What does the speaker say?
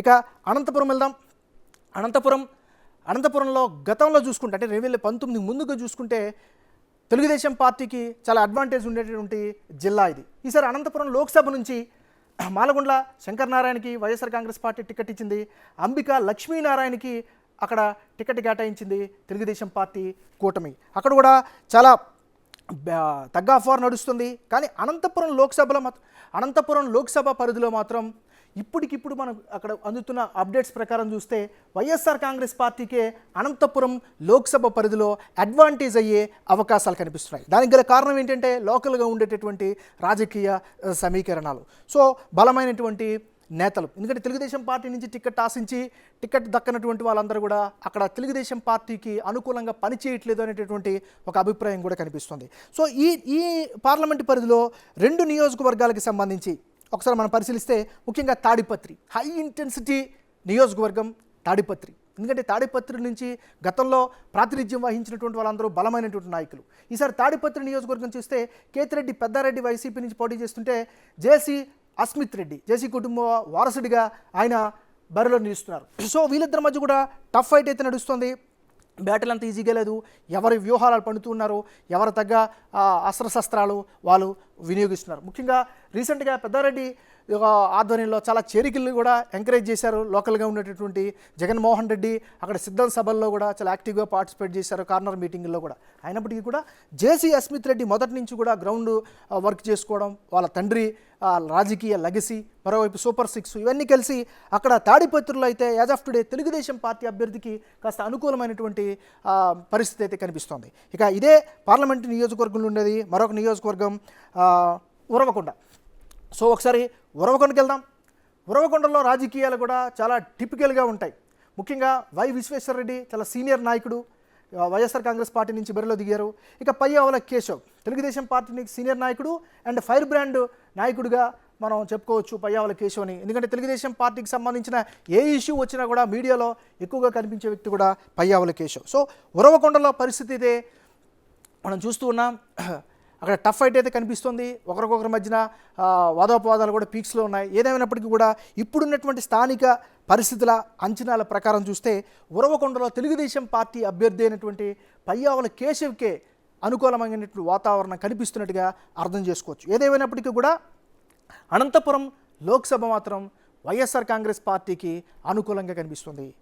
ఇక అనంతపురం వెళ్దాం. అనంతపురంలో గతంలో చూసుకుంటే అంటే 2019 ముందుగా చూసుకుంటే తెలుగుదేశం పార్టీకి చాలా అడ్వాంటేజ్ ఉండేటటువంటి జిల్లా ఇది. ఈసారి అనంతపురం లోక్సభ నుంచి మాలగుండ్ల శంకరనారాయణకి వైఎస్ఆర్ కాంగ్రెస్ పార్టీ టికెట్ ఇచ్చింది. అంబికా లక్ష్మీనారాయణకి అక్కడ టికెట్ కేటాయించింది తెలుగుదేశం పార్టీ కూటమి. అక్కడ కూడా చాలా తగ్గ అఫార్ నడుస్తుంది. కానీ అనంతపురం లోక్సభ పరిధిలో మాత్రం ఇప్పటికిప్పుడు మనం అక్కడ అందుతున్న అప్డేట్స్ ప్రకారం చూస్తే వైఎస్ఆర్ కాంగ్రెస్ పార్టీకే అనంతపురం లోక్సభ పరిధిలో అడ్వాంటేజ్ అయ్యే అవకాశాలు కనిపిస్తున్నాయి. దానికి గల కారణం ఏంటంటే లోకల్గా ఉండేటటువంటి రాజకీయ సమీకరణాలు, సో బలమైనటువంటి నేతలు. ఎందుకంటే తెలుగుదేశం పార్టీ నుంచి టికెట్ ఆశించి టికెట్ దక్కనటువంటి వాళ్ళందరూ కూడా అక్కడ తెలుగుదేశం పార్టీకి అనుకూలంగా పనిచేయట్లేదు అనేటటువంటి ఒక అభిప్రాయం కూడా కనిపిస్తుంది. సో ఈ పార్లమెంటు పరిధిలో 2 నియోజకవర్గాలకు సంబంధించి ఒకసారి మనం పరిశీలిస్తే ముఖ్యంగా తాడిపత్రి హై ఇంటెన్సిటీ నియోజకవర్గం తాడిపత్రి. ఎందుకంటే తాడిపత్రి నుంచి గతంలో ప్రాతినిధ్యం వహించినటువంటి వాళ్ళందరూ బలమైనటువంటి నాయకులు. ఈసారి తాడిపత్రి నియోజకవర్గం చూస్తే కేతిరెడ్డి పెద్దారెడ్డి వైసీపీ నుంచి పోటీ చేస్తుంటే అస్మిత్ రెడ్డి జేసీ కుటుంబ వారసుడిగా ఆయన బరిలో నిలుస్తున్నారు. సో వీళ్ళిద్దరి మధ్య కూడా టఫ్ ఫైట్ అయితే నడుస్తుంది. బ్యాటిల్ అంత ఈజీగా లేదు. ఎవరి వ్యూహాలు పండుతున్నారు, ఎవరు తగ్గ అస్త్రశస్త్రాలు వాళ్ళు వినియోగిస్తున్నారు. ముఖ్యంగా రీసెంట్గా పెద్దారెడ్డి ఆధ్వర్యంలో చాలా చేరికలను కూడా ఎంకరేజ్ చేశారు. లోకల్గా ఉన్నటువంటి జగన్మోహన్ రెడ్డి అక్కడ సిద్ధం సభల్లో కూడా చాలా యాక్టివ్గా పార్టిసిపేట్ చేశారు, కార్నర్ మీటింగ్లో కూడా. అయినప్పటికీ కూడా జేసీ అస్మిత్ రెడ్డి మొదటి నుంచి కూడా గ్రౌండ్ వర్క్ చేసుకోవడం, వాళ్ళ తండ్రి రాజకీయ లెగసీ, మరోవైపు సూపర్ 6 ఇవన్నీ కలిసి అక్కడ తాడిపత్రుల్లో అయితే as of today Telugu Desam party అభ్యర్థికి కాస్త అనుకూలమైనటువంటి పరిస్థితి అయితే కనిపిస్తోంది. ఇక ఇదే పార్లమెంటు నియోజకవర్గంలో ఉండేది మరొక నియోజకవర్గం ఉరవకొండ. సో ఒకసారి ఉరవకొండకి వెళ్దాం. ఉరవకొండలో రాజకీయాలు కూడా చాలా టిపికల్గా ఉంటాయి. ముఖ్యంగా వై విశ్వేశ్వరరెడ్డి చాలా సీనియర్ నాయకుడు, వైఎస్ఆర్ కాంగ్రెస్ పార్టీ నుంచి బరిలో దిగారు. ఇక పయ్యావుల కేశవ్ తెలుగుదేశం పార్టీ సీనియర్ నాయకుడు అండ్ ఫైర్ బ్రాండ్ నాయకుడిగా మనం చెప్పుకోవచ్చు పయ్యావుల కేశవ్ని. ఎందుకంటే తెలుగుదేశం పార్టీకి సంబంధించిన ఏ ఇష్యూ వచ్చినా కూడా మీడియాలో ఎక్కువగా కనిపించే వ్యక్తి కూడా పయ్యావుల కేశవ్. సో ఉరవకొండలో పరిస్థితి అయితే మనం చూస్తూ ఉన్నాం. అక్కడ టఫ్ ఫైట్ అయితే కనిపిస్తుంది. ఒకరికొకరి మధ్యన వాదోపవాదాలు కూడా పీక్స్లో ఉన్నాయి. ఏదేమైనప్పటికీ కూడా ఇప్పుడున్నటువంటి స్థానిక పరిస్థితుల అంచనాల ప్రకారం చూస్తే ఉరవకొండలో తెలుగుదేశం పార్టీ అభ్యర్థి అయినటువంటి పయ్యావుల కేశవ్కే అనుకూలమైనటువంటి వాతావరణం కనిపిస్తున్నట్టుగా అర్థం చేసుకోవచ్చు. ఏదేమైనప్పటికీ కూడా అనంతపురం లోక్సభ మాత్రం వైఎస్ఆర్ కాంగ్రెస్ పార్టీకి అనుకూలంగా కనిపిస్తుంది.